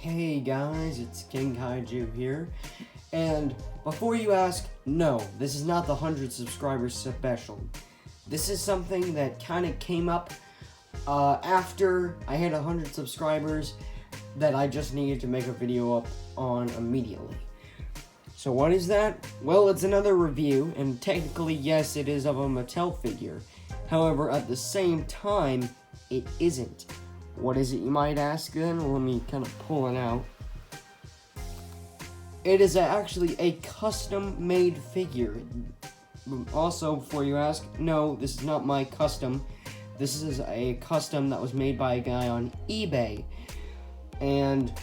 Hey guys, it's King Kaiju here, and before you ask, no, this is not the 100 subscribers special. This is something that kind of came up after I had 100 subscribers that I just needed to make a video up on immediately. So what is that? Well, it's another review, and technically, yes, it is of a Mattel figure. However, at the same time, it isn't. What is it, you might ask then? Well, let me kind of pull it out. It is actually a custom-made figure. Also, before you ask, no, this is not my custom. This is a custom that was made by a guy on eBay. And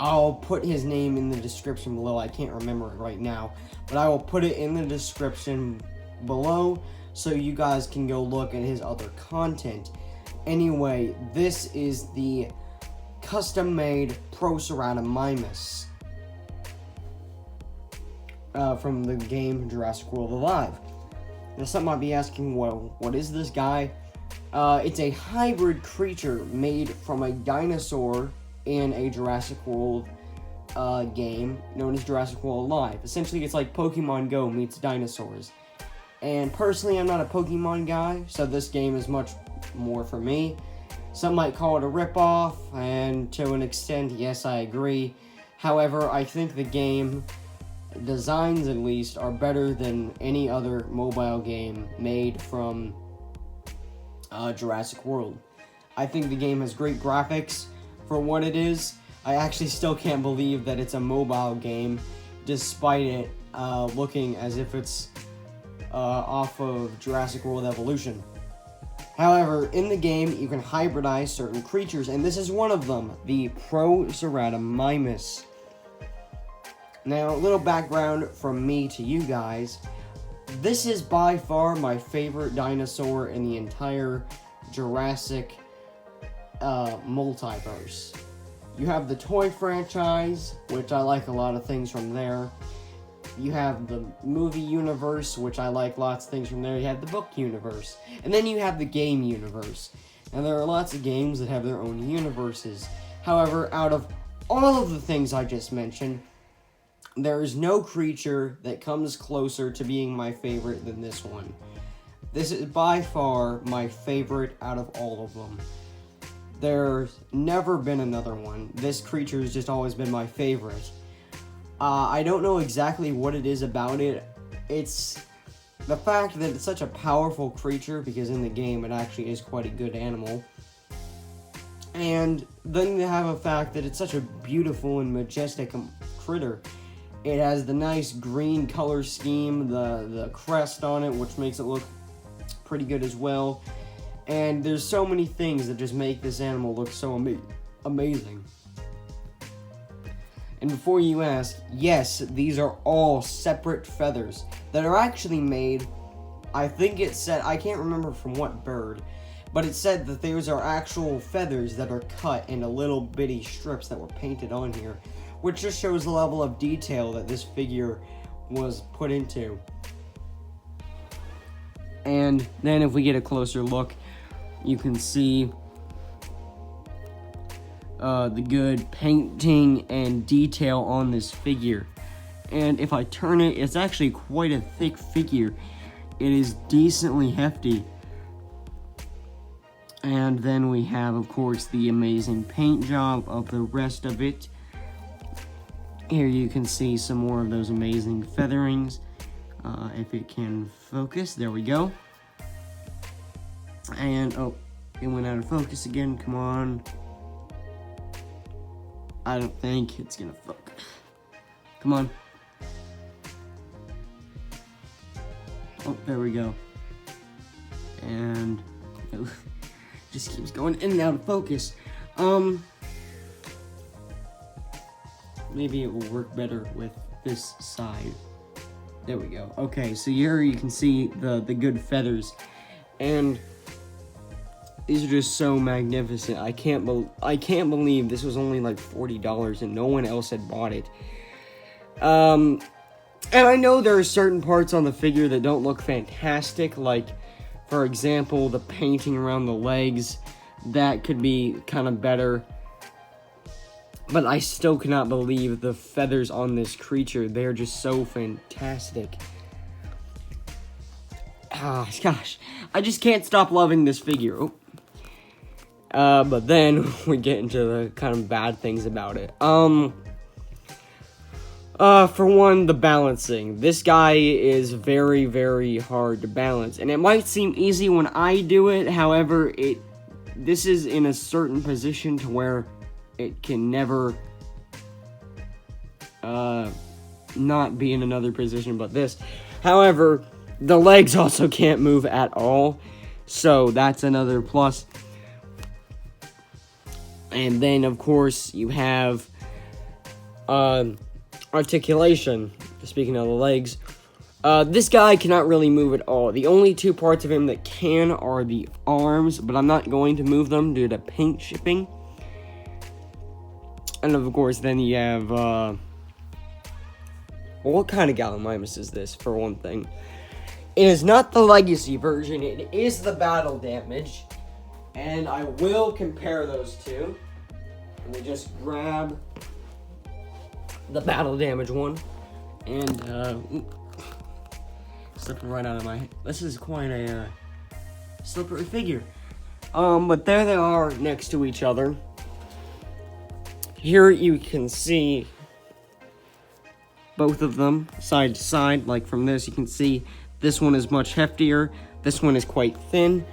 I'll put his name in the description below. I can't remember it right now. But I will put it in the description below so you guys can go look at his other content. Anyway, this is the custom-made Proceratomimus from the game Jurassic World Alive. Now, some might be asking, well, what is this guy? It's a hybrid creature made from a dinosaur in a Jurassic World game known as Jurassic World Alive. Essentially, it's like Pokemon Go meets dinosaurs. And personally, I'm not a Pokemon guy, so this game is much more for me. Some might call it a ripoff, and to an extent, yes, I agree. However, I think the game designs, at least, are better than any other mobile game made from Jurassic World. I think the game has great graphics for what it is. I actually still can't believe that it's a mobile game, despite it looking as if it's off of Jurassic World Evolution. However, in the game, you can hybridize certain creatures, and this is one of them, the Proceratomimus. Now, a little background from me to you guys. This is by far my favorite dinosaur in the entire Jurassic multiverse. You have the toy franchise, which I like a lot of things from there. You have the movie universe, which I like lots of things from there. You have the book universe. And then you have the game universe. And there are lots of games that have their own universes. However, out of all of the things I just mentioned, there is no creature that comes closer to being my favorite than this one. This is by far my favorite out of all of them. There's never been another one. This creature has just always been my favorite. I don't know exactly what it is about it. It's the fact that it's such a powerful creature, because in the game it actually is quite a good animal. And then you have a fact that it's such a beautiful and majestic critter. It has the nice green color scheme, the crest on it, which makes it look pretty good as well. And there's so many things that just make this animal look so amazing. And before you ask, yes, these are all separate feathers that are actually made, I think it said, I can't remember from what bird, but it said that those are actual feathers that are cut into little bitty strips that were painted on here, which just shows the level of detail that this figure was put into. And then if we get a closer look, you can see the good painting and detail on this figure. And if I turn it, it's actually quite a thick figure. It is decently hefty. And then we have, of course, the amazing paint job of the rest of it. Here you can see some more of those amazing featherings. If it can focus, there we go. And, oh, it went out of focus again, come on. I don't think it's gonna focus. Come on. Oh, there we go. And it just keeps going in and out of focus. Maybe it will work better with this side. There we go. Okay, so here you can see the good feathers. And these are just so magnificent. I can't believe this was only like $40 and no one else had bought it. And I know there are certain parts on the figure that don't look fantastic, like, for example, the painting around the legs. That could be kind of better. But I still cannot believe the feathers on this creature. They're just so fantastic. Ah, gosh. I just can't stop loving this figure. Oh. But then we get into the kind of bad things about it. For one, the balancing. This guy is very, very hard to balance. And it might seem easy when I do it. However, this is in a certain position to where it can never not be in another position but this. However, the legs also can't move at all. So that's another plus. And then, of course, you have articulation. Speaking of the legs, this guy cannot really move at all. The only two parts of him that can are the arms, but I'm not going to move them due to paint shipping. And of course, then you have, well, what kind of Gallimimus is this, for one thing? It is not the Legacy version, it is the Battle Damage. And I will compare those two. Let me just grab the Battle Damage one. And, slipping right out of my... This is quite a slippery figure. But there they are next to each other. Here you can see both of them side to side. Like from this, you can see this one is much heftier. This one is quite thin.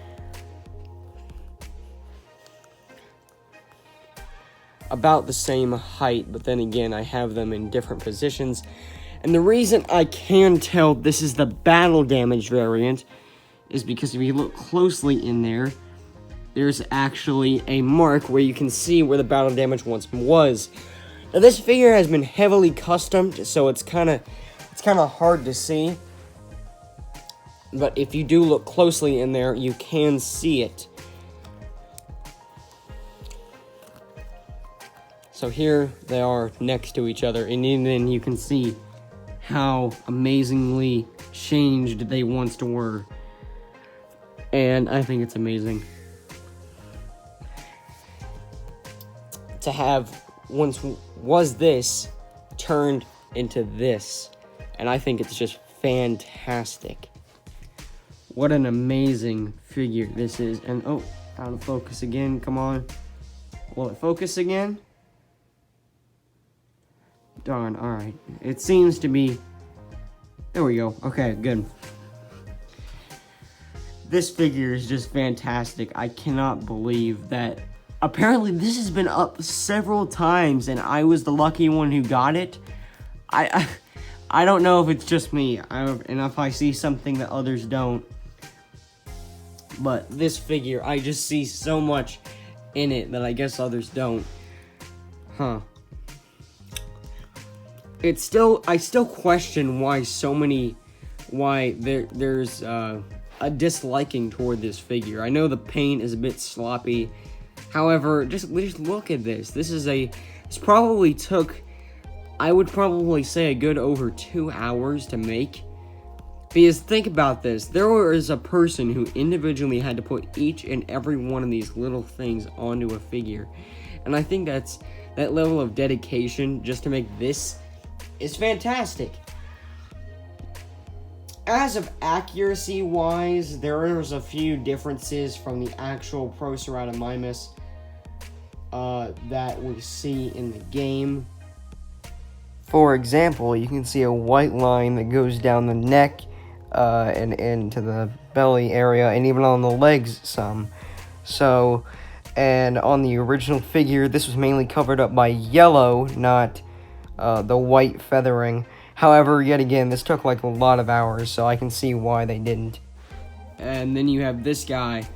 About the same height, but then again, I have them in different positions. And the reason I can tell this is the Battle Damage variant is because if you look closely in there, there's actually a mark where you can see where the Battle Damage once was. Now this figure has been heavily customed, so it's kind of hard to see. But if you do look closely in there, you can see it. So here they are next to each other, and then you can see how amazingly changed they once were. And I think it's amazing to have once was this turned into this. And I think it's just fantastic. What an amazing figure this is. And oh, out of focus again, come on. Will it focus again? Darn, alright. It seems to be... There we go. Okay, good. This figure is just fantastic. I cannot believe that... Apparently, this has been up several times, and I was the lucky one who got it. I don't know if it's just me, and if I see something that others don't. But this figure, I just see so much in it that I guess others don't. Huh. I still question why there's a disliking toward this figure. I know the paint is a bit sloppy. However, just look at this. This probably took, I would probably say, a good over 2 hours to make. Because think about this. There was a person who individually had to put each and every one of these little things onto a figure. And I think that level of dedication just to make this is fantastic. As of accuracy-wise, there is a few differences from the actual Proceratomimus that we see in the game. For example, you can see a white line that goes down the neck and into the belly area, and even on the legs some. So, and on the original figure, this was mainly covered up by yellow, not the white feathering. However, yet again, this took like a lot of hours, so I can see why they didn't. And then you have this guy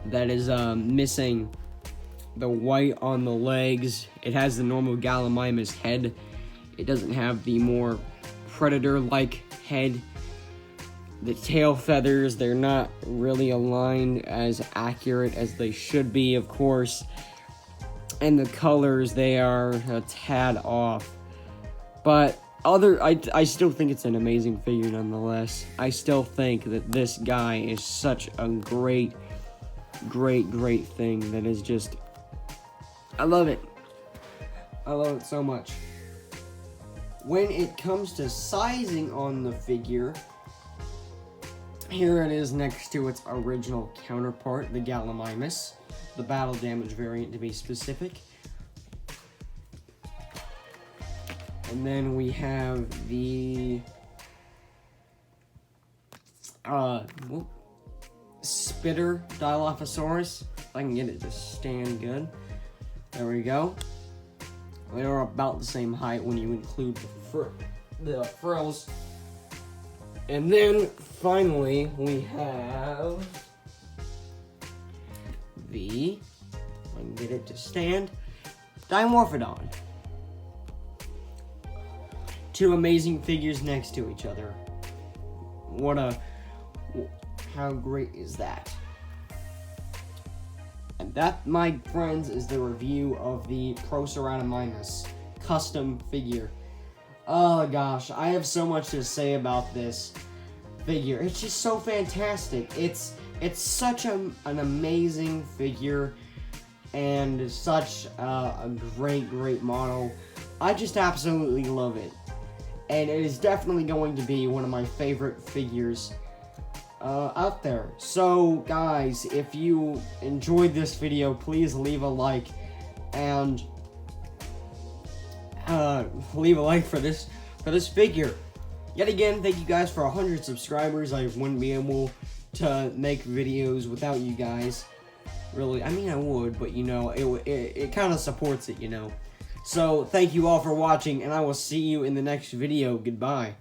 that is missing the white on the legs. It has the normal Gallimimus head. It doesn't have the more predator-like head. The tail feathers, they're not really aligned as accurate as they should be, of course. And the colors, they are a tad off. But I still think it's an amazing figure nonetheless. I still think that this guy is such a great thing that is just... I love it. I love it so much. When it comes to sizing on the figure, here it is next to its original counterpart, the Gallimimus, the battle damage variant to be specific. And then we have the Spitter Dilophosaurus. If I can get it to stand good. There we go. They are about the same height when you include the frills. And then, finally, we have the, if I can get it to stand, Dimorphodon. Two amazing figures next to each other. How great is that? And that, my friends, is the review of the Proceratomimus custom figure. Oh gosh, I have so much to say about this figure. It's just so fantastic. It's such an amazing figure and such a great model. I just absolutely love it. And it is definitely going to be one of my favorite figures out there. So guys, if you enjoyed this video, please leave a like and leave a like for this figure. Yet again, thank you guys for 100 subscribers. I wouldn't be able to make videos without you guys. Really, I mean I would, but you know, it kind of supports it, you know. So thank you all for watching, and I will see you in the next video. Goodbye.